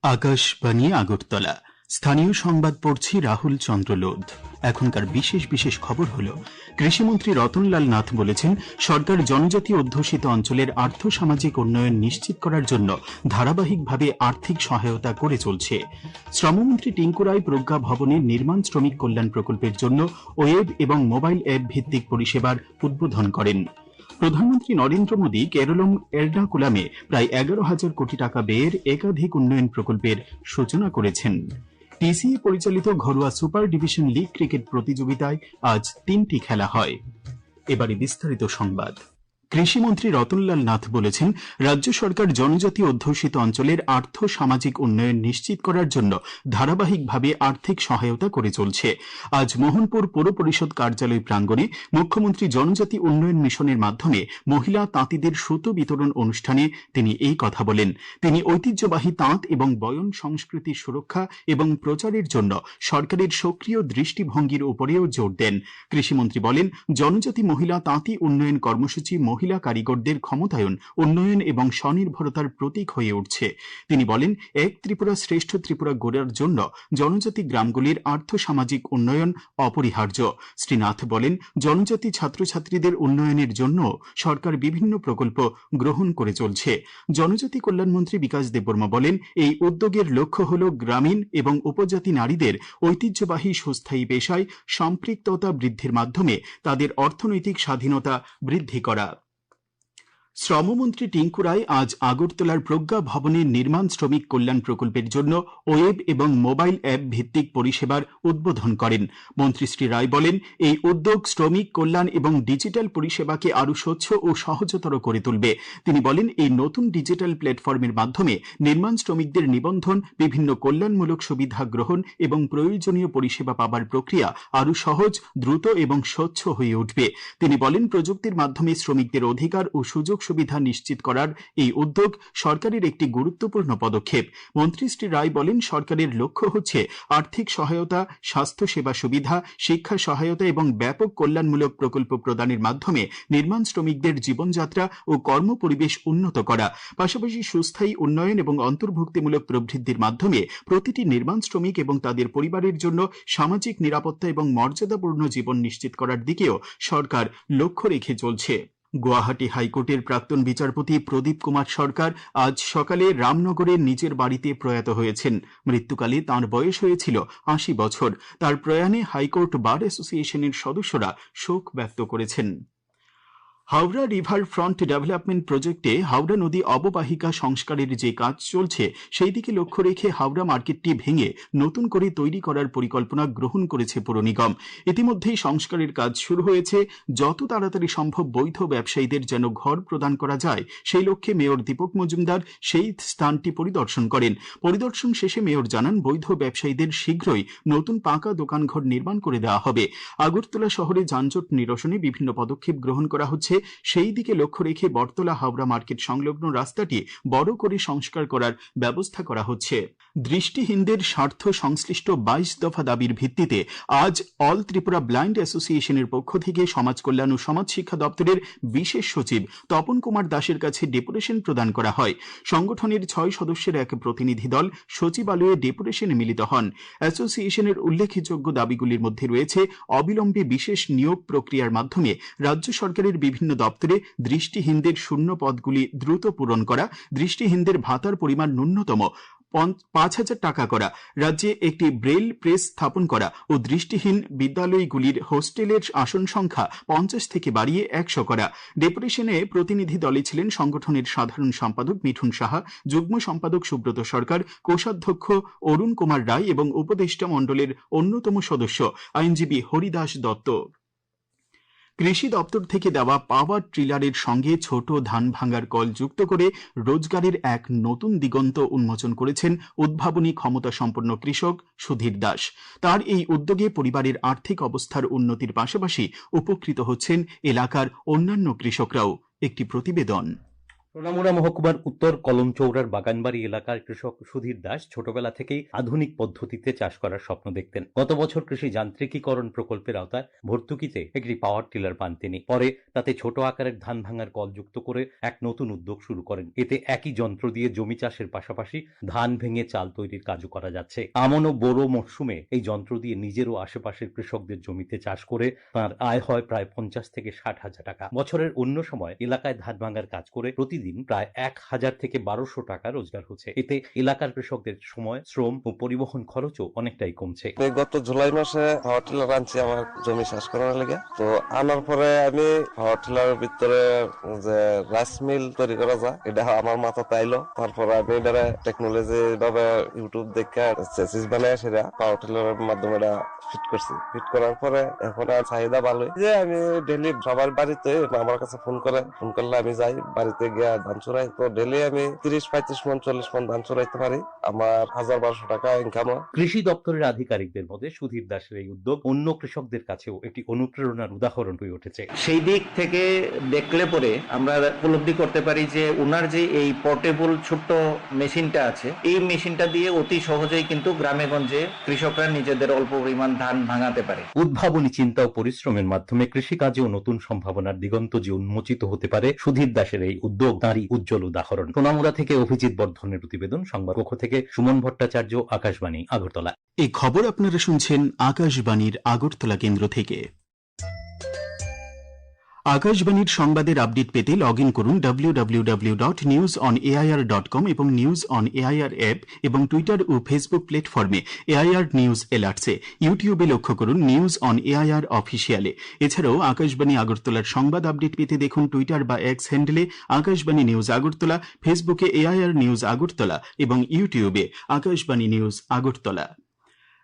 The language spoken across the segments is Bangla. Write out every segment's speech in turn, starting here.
আকাশবাণী আগরতলা। স্থানীয় সংবাদ পড়ছি রাহুল চন্দ্র লোধ। এখনকার বিশেষ বিশেষ খবর হল, কৃষিমন্ত্রী রতনলাল নাথ বলেছেন, সরকার জনজাতি অধ্যুষিত অঞ্চলের আর্থসামাজিক উন্নয়ন নিশ্চিত করার জন্য ধারাবাহিকভাবে আর্থিক সহায়তা করে চলছে। শ্রমমন্ত্রী টিঙ্কু রায় প্রজ্ঞা ভবনের নির্মাণ শ্রমিক কল্যাণ প্রকল্পের জন্য ওয়েব এবং মোবাইল অ্যাপ ভিত্তিক পরিষেবার উদ্বোধন করেন। প্রধানমন্ত্রী নরেন্দ্র মোদী কেরলম এর্নাকুলামে প্রায় 11,000 কোটি টাকা ব্যয়ের একাধিক উন্নয়ন প্রকল্পের সূচনা করেছেন। টিসিএ পরিচালিত ঘরোয়া সুপার ডিভিশন লিগ ক্রিকেট প্রতিযোগিতায় আজ 3টি খেলা হয়। এবারে বিস্তারিত সংবাদ। কৃষিমন্ত্রী রতনলাল নাথ বলেছেন, রাজ্য সরকার জনজাতি অধ্যুষিত অঞ্চলের আর্থ সামাজিক উন্নয়ন নিশ্চিত করার জন্য ধারাবাহিকভাবে আর্থিক সহায়তা করে চলছে। আজ মোহনপুর পৌর পরিষদ কার্যালয় প্রাঙ্গণে মুখ্যমন্ত্রী জনজাতি উন্নয়ন মিশনের মাধ্যমে মহিলা তাঁতিদের সুতো বিতরণ অনুষ্ঠানে তিনি এই কথা বলেন। তিনি ঐতিহ্যবাহী তাঁত এবং বয়ন সংস্কৃতির সুরক্ষা এবং প্রচারের জন্য সরকারের সক্রিয় দৃষ্টিভঙ্গির উপরেও জোর দেন। কৃষিমন্ত্রী বলেন, জনজাতি মহিলা তাঁতি উন্নয়ন কর্মসূচি মহিলা কারিগরদের ক্ষমতায়ন, উন্নয়ন এবং স্বনির্ভরতার প্রতীক হয়ে উঠছে। তিনি বলেন, এক ত্রিপুরা শ্রেষ্ঠ ত্রিপুরা গড়ার জন্য জনজাতি গ্রামগুলির আর্থসামাজিক উন্নয়ন অপরিহার্য। শ্রী নাথ বলেন, জনজাতি ছাত্রছাত্রীদের উন্নয়নের জন্য সরকার বিভিন্ন প্রকল্প গ্রহণ করে চলছে। জনজাতি কল্যাণমন্ত্রী বিকাশ দেববর্মা বলেন, এই উদ্যোগের লক্ষ্য হল গ্রামীণ এবং উপজাতি নারীদের ঐতিহ্যবাহী সুস্থায়ী পেশায় সম্পৃক্ততা বৃদ্ধির মাধ্যমে তাদের অর্থনৈতিক স্বাধীনতা বৃদ্ধি করা। শ্রমমন্ত্রী টিঙ্কু রায় আজ আগরতলার প্রজ্ঞা ভবনের নির্মাণ শ্রমিক কল্যাণ প্রকল্পের জন্য ওয়েব এবং মোবাইল অ্যাপ ভিত্তিক পরিষেবার উদ্বোধন করেন। মন্ত্রী শ্রী রায় বলেন, এই উদ্যোগ শ্রমিক কল্যাণ এবং ডিজিটাল পরিষেবাকে আরও স্বচ্ছ ও সহজতর করে তুলবে। তিনি বলেন, এই নতুন ডিজিটাল প্ল্যাটফর্মের মাধ্যমে নির্মাণ শ্রমিকদের নিবন্ধন, বিভিন্ন কল্যাণমূলক সুবিধা গ্রহণ এবং প্রয়োজনীয় পরিষেবা পাবার প্রক্রিয়া আরও সহজ, দ্রুত এবং স্বচ্ছ হয়ে উঠবে। তিনি বলেন, প্রযুক্তির মাধ্যমে শ্রমিকদের অধিকার ও সুযোগ সুবিধা নিশ্চিত করার এই উদ্যোগ সরকারের একটি গুরুত্বপূর্ণ পদক্ষেপ। মন্ত্রী শ্রী রায় বলেন, সরকারের লক্ষ্য হচ্ছে আর্থিক সহায়তা, স্বাস্থ্য সেবা সুবিধা, শিক্ষা সহায়তা এবং ব্যাপক কল্যাণমূলক প্রকল্প প্রদানের মাধ্যমে নির্মাণ শ্রমিকদের জীবনযাত্রা ও কর্মপরিবেশ উন্নত করা। পাশাপাশি সুস্থায়ী উন্নয়ন এবং অন্তর্ভুক্তিমূলক প্রবৃদ্ধির মাধ্যমে প্রতিটি নির্মাণ শ্রমিক এবং তাদের পরিবারের জন্য সামাজিক নিরাপত্তা এবং মর্যাদাপূর্ণ জীবন নিশ্চিত করার দিকেও সরকার লক্ষ্য রেখে চলছে। গুয়াহাটি হাইকোর্টের প্রাক্তন বিচারপতি প্রদীপ কুমার সরকার আজ সকালে রামনগরের নিজের বাড়িতে প্রয়াত হয়েছেন। মৃত্যুকালে তাঁর বয়স হয়েছিল 80 বছর। তার প্রয়াণে হাইকোর্ট বার অ্যাসোসিয়েশনের সদস্যরা শোক ব্যক্ত করেছেন। হাওড়া রিভার ফ্রন্ট ডেভেলপমেন্ট প্রজেক্টে হাওড়া নদী অববাহিকা সংস্কারের যে কাজ চলছে সেই দিকে লক্ষ্য রেখে হাওড়া মার্কেটটি ভেঙে নতুন করে তৈরি করার পরিকল্পনা গ্রহণ করেছে পৌর নিগম। ইতিমধ্যেই সংস্কারের কাজ শুরু হয়েছে। যত তাড়াতাড়ি সম্ভব বৈধ ব্যবসায়ীদের যেন ঘর প্রদান করা যায়, সেই লক্ষ্যে মেয়র দীপক মজুমদার সেই স্থানটি পরিদর্শন করেন। পরিদর্শন শেষে মেয়র জানান, বৈধ ব্যবসায়ীদের শীঘ্রই নতুন পাকা দোকানঘর নির্মাণ করে দেওয়া হবে। আগরতলা শহরে যানজট নিরসনে বিভিন্ন পদক্ষেপ গ্রহণ করা হচ্ছে। সেই দিকে লক্ষ্য রেখে বটতলা হাওড়া মার্কেট সংলগ্ন রাস্তাটি বড় করে সংস্কার করার ব্যবস্থা করা হচ্ছে। দৃষ্টিহীনদের স্বার্থ সংশ্লিষ্ট 22 দফা দাবির ভিত্তিতে আজ অল ত্রিপুরা ব্লাইন্ড অ্যাসোসিয়েশনের পক্ষ থেকে সমাজ কল্যাণ ও সমাজ শিক্ষা দপ্তরের বিশেষ সচিব তপন কুমার দাসের কাছে ডেপুটেশন প্রদান করা হয়। সংগঠনের 6 সদস্যের এক প্রতিনিধি দল সচিবালয়ে ডেপুটেশনে মিলিত হন। অ্যাসোসিয়েশনের উল্লেখযোগ্য দাবিগুলির মধ্যে রয়েছে অবিলম্বে বিশেষ নিয়োগ প্রক্রিয়ার মাধ্যমে রাজ্য সরকারের বিভিন্ন দপ্তরে দৃষ্টিহীনদের শূন্য পদগুলি দ্রুত পূরণ করা, দৃষ্টিহীনদের ভাতার পরিমাণ ন্যূনতম 5,000 টাকা করা, রাজ্যে একটি ব্রেইল প্রেস স্থাপন করা ও দৃষ্টিহীন বিদ্যালয়গুলির হোস্টেলের আসন সংখ্যা 50 থেকে বাড়িয়ে 100 করা। ডেপুটেশনে প্রতিনিধি দলে ছিলেন সংগঠনের সাধারণ সম্পাদক মিঠুন সাহা, যুগ্ম সম্পাদক সুব্রত সরকার, কোষাধ্যক্ষ অরুণ কুমার রায় এবং উপদেষ্টা মণ্ডলের অন্যতম সদস্য আইনজীবী হরিদাস দত্ত। কৃষি দপ্তর থেকে দেওয়া পাওয়ার ট্রিলারের সঙ্গে ছোট ধান ভাঙার কল যুক্ত করে রোজগারের এক নতুন দিগন্ত উন্মোচন করেছেন উদ্ভাবনী ক্ষমতা সম্পন্ন কৃষক সুধীর দাস। তার এই উদ্যোগে পরিবারের আর্থিক অবস্থার উন্নতির পাশাপাশি উপকৃত হচ্ছেন এলাকার অন্যান্য কৃষকরাও। একটি প্রতিবেদন। সোনামুড়া মহকুমার উত্তর কলমচৌড়ার বাগানবাড়ি এলাকার কৃষক সুধীর দাস ছোটবেলা থেকেই আধুনিক পদ্ধতিতে চাষ করার স্বপ্ন দেখতেন। গত বছর কৃষি যান্ত্রিকীকরণ প্রকল্পের আওতায় ভর্তুকিতে একটি পাওয়ার টিলার পান তিনি। পরে তাতে ছোট আকারের ধান ভাঙার কল যুক্ত করে এক নতুন উদ্যোগ শুরু করেন। এতে একই যন্ত্র দিয়ে জমি চাষের পাশাপাশি ধান ভেঙে চাল তৈরির কাজও করা যাচ্ছে। আমন ও বোরো মরশুমে এই যন্ত্র দিয়ে নিজের ও আশেপাশের কৃষকদের জমিতে চাষ করে তার আয় হয় প্রায় 50 থেকে 60 হাজার টাকা। বছরের অন্য সময় এলাকায় ধান ভাঙার কাজ করে প্রতিদিন প্রায় 1000 থেকে 1200 টাকা রোজগার হচ্ছে। এতে এলাকার কৃষকদের সময়, শ্রম ও পরিবহন খরচও অনেকটাই কমছে। গত জুলাই মাসে পাওয়ার টিলার আনছি আমার জমি চাষ করার লেগে। তো আনার পরে আমি পাওয়ার টিলারের ভিতরে যে রাইস মিল তৈরি করা যায় এটা আমার মাথাতে আইলো। তারপরে আমি এটা টেকনোলজি ভাবে ইউটিউব দেখে চেসিস বানায় সেটা পাওয়ার টিলারের মাধ্যমে এটা ফিট করছি। ফিট করার পরে এখন আর চাহিদা ভালোই যে আমি ডেলি সবার বাড়িতে আমার কাছে ফোন করলে আমি যাই বাড়িতে গিয়ে ধান চুরাই। তো ডেলি আমি 30-35 মন 40 মন ধান চুরাইতে পারি। আমার 1000-1200 টাকা ইনকাম হয়। কৃষি দপ্তরের আধিকারিকদের মতে সুধীর দাসের এই উদ্যোগ অন্য কৃষকদের কাছেও একটি অনুপ্রেরণার উদাহরণ হয়ে উঠেছে। সেই দিক থেকে দেখলে পরে আমরা উপলব্ধি করতে পারি যে ওনার যে এই পোর্টেবল ছোট্ট মেশিনটা আছে, এই মেশিনটা দিয়ে অতি সহজেই কিন্তু গ্রামে গঞ্জে কৃষকরা নিজেদের অল্প পরিমাণ ধান ভাঙাতে পারে। উদ্ভাবনী চিন্তা ও পরিশ্রমের মাধ্যমে কৃষিকাজেও নতুন সম্ভাবনার দিগন্ত যে উন্মোচিত হতে পারে, সুধীর দাসের এই উদ্যোগ তারই উজ্জ্বল উদাহরণ। সোনামুড়া থেকে অভিজিৎ বর্ধনের প্রতিবেদন, সংবাদ কক্ষ থেকে সুমন ভট্টাচার্য, আকাশবাণী, আগরতলা। এই খবর আপনারা শুনছেন আকাশবাণীর আগরতলা কেন্দ্র থেকে। আকাশবাণীর সংবাদের আপডেট পেতে লগ ইন করুন www.newsonair.com এবং নিউজ অন এআইআর অ্যাপ এবং টুইটার ও ফেসবুক প্ল্যাটফর্মে এআইআর নিউজ এলার্টসে। ইউটিউবে লক্ষ্য করুন নিউজ অন এআইআর অফিসিয়ালে। এছাড়াও আকাশবাণী আগরতলার সংবাদ আপডেট পেতে দেখুন টুইটার বা এক্স হ্যান্ডেলে আকাশবাণী নিউজ আগরতলা, ফেসবুকে এআইআর নিউজ আগরতলা এবং ইউটিউবে আকাশবাণী নিউজ আগরতলা।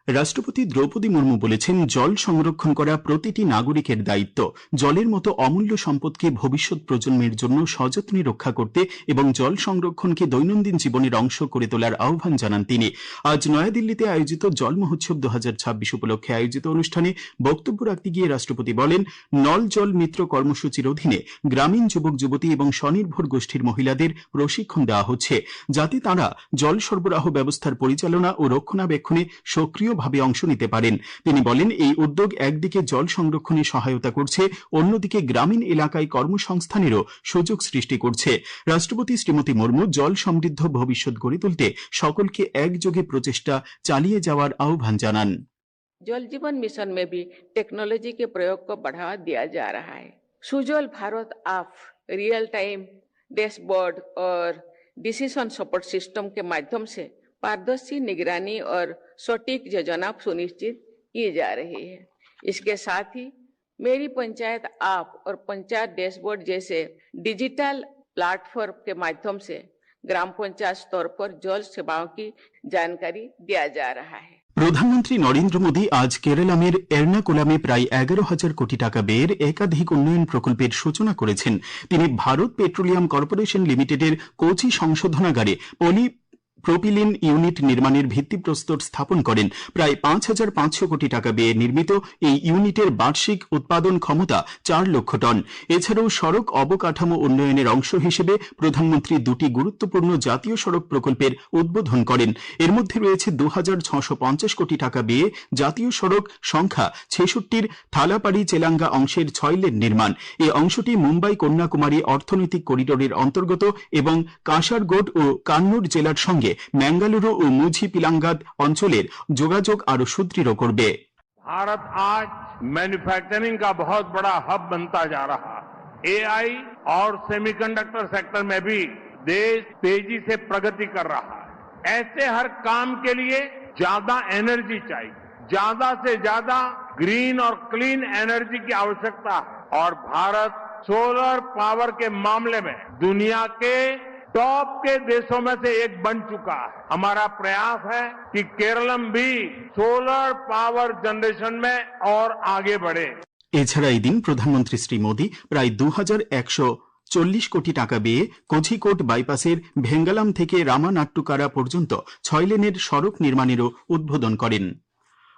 রাষ্ট্রপতি দ্রৌপদী মুর্মু বলেছেন, জল সংরক্ষণ করা প্রতিটি নাগরিকের দায়িত্ব। জলের মতো অমূল্য সম্পদকে ভবিষ্যৎ প্রজন্মের জন্য সযত্নে রক্ষা করতে এবং জল সংরক্ষণকে দৈনন্দিন জীবনের অংশ করে তোলার আহ্বান জানান তিনি। আজ নয়াদিল্লিতে আয়োজিত জল মহোৎসব 2026 উপলক্ষে আয়োজিত অনুষ্ঠানে বক্তব্য রাখতে গিয়ে রাষ্ট্রপতি বলেন, নল জল মিত্র কর্মসূচির অধীনে গ্রামীণ যুবক যুবতী এবং স্বনির্ভর গোষ্ঠীর মহিলাদের প্রশিক্ষণ দেওয়া হচ্ছে, যাতে তাঁরা জল সরবরাহ ব্যবস্থার পরিচালনা ও রক্ষণাবেক্ষণে সক্রিয় ভাবে অংশ নিতে পারেন। তিনি বলেন, এই উদ্যোগ একদিকে জল সংরক্ষণে সহায়তা করছে, অন্যদিকে গ্রামীণ এলাকায় কর্মসংস্থানেরও সুযোগ সৃষ্টি করছে। রাষ্ট্রপতি শ্রীমতী মুর্মু জল সমৃদ্ধ ভবিষ্যৎ গড়ে তুলতে সকলকে একযোগে প্রচেষ্টা চালিয়ে যাওয়ার আহ্বান জানান। जल जीवन मिशन में भी टेक्नोलॉजी के प्रयोग को बढ़ावा दिया जा रहा है। Sujal Bharat app, real time dashboard और डिसीजन सपोर्ट सिस्टम के माध्यम से पारदर्शी निगरानी और सटीक योजना सुनिश्चित की जा रही है। इसके साथ ही मेरी पंचायत ऐप और पंचायत डैशबोर्ड जैसे डिजिटल प्लेटफॉर्म के माध्यम से ग्राम पंचायत स्तर पर जल सेवाओं की जानकारी दिया जा रहा है। প্রধানমন্ত্রী নরেন্দ্র মোদী আজ কেরালামের এর্নাকুলামে প্রায় 11,000 কোটি টাকা ব্যয়ের একাধিক উন্নয়ন প্রকল্পের সূচনা করেছেন। তিনি ভারত পেট্রোলিয়াম কর্পোরেশন লিমিটেডের কোচি সংশোধনাগারে প্রপিলিন ইউনিট নির্মাণের ভিত্তিপ্রস্তর স্থাপন করেন। প্রায় 5,500 কোটি টাকা ব্যয়ে নির্মিত এই ইউনিটের বার্ষিক উৎপাদন ক্ষমতা 4 লক্ষ টন। এছাড়াও সড়ক অবকাঠামো উন্নয়নের অংশ হিসেবে প্রধানমন্ত্রী দুটি গুরুত্বপূর্ণ জাতীয় সড়ক প্রকল্পের উদ্বোধন করেন। এর মধ্যে রয়েছে 2,650 কোটি টাকা ব্যয়ে জাতীয় সড়ক সংখ্যা 66-র থালাপাড়ি চেলাঙ্গা অংশের 6 লেন নির্মাণ। এই অংশটি মুম্বাই কন্যাকুমারী অর্থনৈতিক করিডোরের অন্তর্গত এবং কাসারগোড ও কান্নুর জেলার সঙ্গে ম্যাঙ্গালুরু ও মুঝি পিলাঙ্গাদ অঞ্চলের যোগাযোগ আরো সুদৃঢ় করবে। भारत आज मैन्युफैक्चरिंग का बहुत बड़ा हब बनता जा रहा है। एआई और सेमीकंडक्टर सेक्टर में भी देश तेजी से प्रगति कर रहा है। ऐसे हर काम के लिए ज्यादा एनर्जी चाहिए, ज्यादा से ज्यादा ग्रीन और क्लीन एनर्जी की आवश्यकता है और भारत सोलर पावर के मामले में दुनिया के टॉप के देशों में से एक बन चुका है। हमारा प्रयास है कि केरलम भी सोलर पावर जनरेशन में और आगे बढ़े। এছাড়া এই দিন প্রধানমন্ত্রী শ্রী মোদী প্রায় 2,140 কোটি টাকা ব্যয়ে কোঝিকোড বাইপাসের ভেঙ্গালাম থেকে রামানাট্টুকারা পর্যন্ত 6 লেনের সড়ক নির্মাণেরও উদ্বোধন করেন।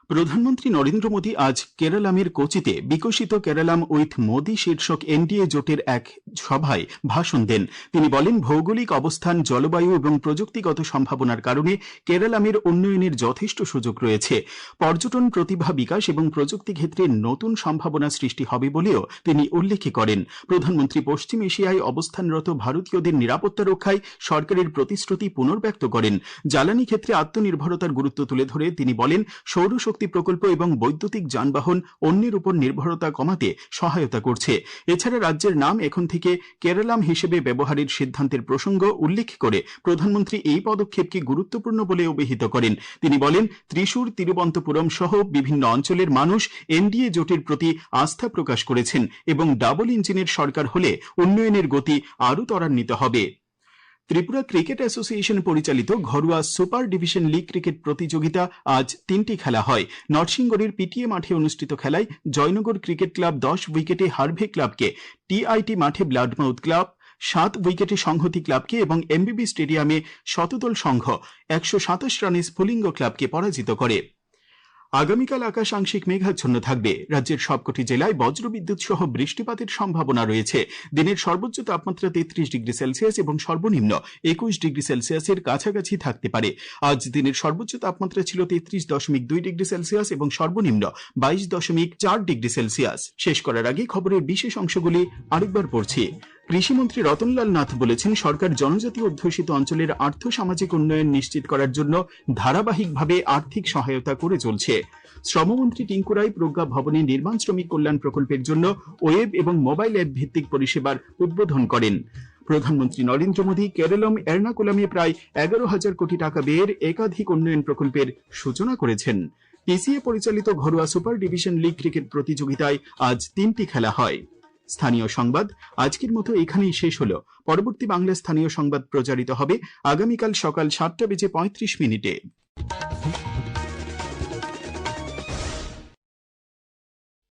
প্রধানমন্ত্রী নরেন্দ্র মোদী আজ কেরালামের কোচিতে বিকশিত কেরালাম উইথ মোদী শীর্ষক এনডিএ জোটের এক সভায় ভাষণ দেন। তিনি বলেন, ভৌগোলিক অবস্থান, জলবায়ু এবং প্রযুক্তিগত সম্ভাবনার কারণে কেরালামের উন্নয়নের যথেষ্ট সুযোগ রয়েছে। পর্যটন, প্রতিভা বিকাশ এবং প্রযুক্তি ক্ষেত্রে নতুন সম্ভাবনা সৃষ্টি হবে বলেও তিনি উল্লেখ করেন। প্রধানমন্ত্রী পশ্চিম এশিয়ায় অবস্থানরত ভারতীয়দের নিরাপত্তা রক্ষায় সরকারের প্রতিশ্রুতি পুনর্ব্যক্ত করেন। জ্বালানি ক্ষেত্রে আত্মনির্ভরতার গুরুত্ব তুলে ধরে তিনি বলেন, সৌরশক্তি প্রকল্প এবং বৈদ্যুতিক যানবাহন অন্যের উপর নির্ভরতা কমাতে সহায়তা করছে। এছাড়া রাজ্যের নাম এখন থেকে কেরালাম হিসেবে ব্যবহারের সিদ্ধান্তের প্রসঙ্গ উল্লেখ করে প্রধানমন্ত্রী এই পদক্ষেপকে গুরুত্বপূর্ণ বলে অভিহিত করেন। তিনি বলেন, ত্রিশূর, তিরুবন্তপুরম সহ বিভিন্ন অঞ্চলের মানুষ এনডিএ জোটের প্রতি আস্থা প্রকাশ করেছেন এবং ডাবল ইঞ্জিনের সরকার হলে উন্নয়নের গতি আরও ত্বরান্বিত হবে। ত্রিপুরা ক্রিকেট অ্যাসোসিয়েশন পরিচালিত ঘরোয়া সুপার ডিভিশন লিগ ক্রিকেট প্রতিযোগিতা আজ 3টি খেলা হয়। নরসিংগড়ের পিটিএ মাঠে অনুষ্ঠিত খেলায় জয়নগর ক্রিকেট ক্লাব 10 উইকেটে হারভে ক্লাবকে, টিআইটি মাঠে ব্লাডমাউথ ক্লাব 7 উইকেটে সংহতি ক্লাবকে এবং এমবিবি স্টেডিয়ামে শতদল সংঘ 127 রানে স্ফুলিঙ্গ ক্লাবকে পরাজিত করে। আগামীকাল আকাশ আংশিক মেঘাচ্ছন্ন থাকবে। রাজ্যের সবকটি জেলায় বজ্রবিদ্যুৎ সহ বৃষ্টিপাতের সম্ভাবনা রয়েছে। দিনের সর্বোচ্চ তাপমাত্রা 33 ডিগ্রি সেলসিয়াস এবং সর্বনিম্ন 21 ডিগ্রি সেলসিয়াসের কাছাকাছি থাকতে পারে। আজ দিনের সর্বোচ্চ তাপমাত্রা ছিল 33.2 ডিগ্রি সেলসিয়াস এবং সর্বনিম্ন 22.4 ডিগ্রি সেলসিয়াস। শেষ করার আগে খবরের বিশেষ অংশগুলি আরেকবার পড়ছি। কৃষিমন্ত্রী রতনলাল নাথ বলেছেন, সরকার জনজাতি অধ্যুষিত অঞ্চলের আর্থ সামাজিক উন্নয়ন নিশ্চিত করার জন্য ধারাবাহিকভাবে আর্থিক সহায়তা করে চলছে। শ্রমমন্ত্রী টিঙ্কু রায় প্রজ্ঞা ভবনে নির্মাণ শ্রমিক কল্যাণ প্রকল্পের জন্য ওয়েব এবং মোবাইল অ্যাপ ভিত্তিক পরিষেবার উদ্বোধন করেন। প্রধানমন্ত্রী নরেন্দ্র মোদী কেরলম এর্নাকুলামে প্রায় 11,000 কোটি টাকা ব্যয়ের একাধিক উন্নয়ন প্রকল্পের সূচনা করেছেন। পিসিএ পরিচালিত ঘরোয়া সুপার ডিভিশন লিগ ক্রিকেট প্রতিযোগিতায় আজ 3টি খেলা হয়। স্থানীয় সংবাদ আজকের মতো এখানেই শেষ হলো। পরবর্তী বাংলা স্থানীয় সংবাদ প্রচারিত হবে আগামীকাল সকাল 7:35 মিনিটে।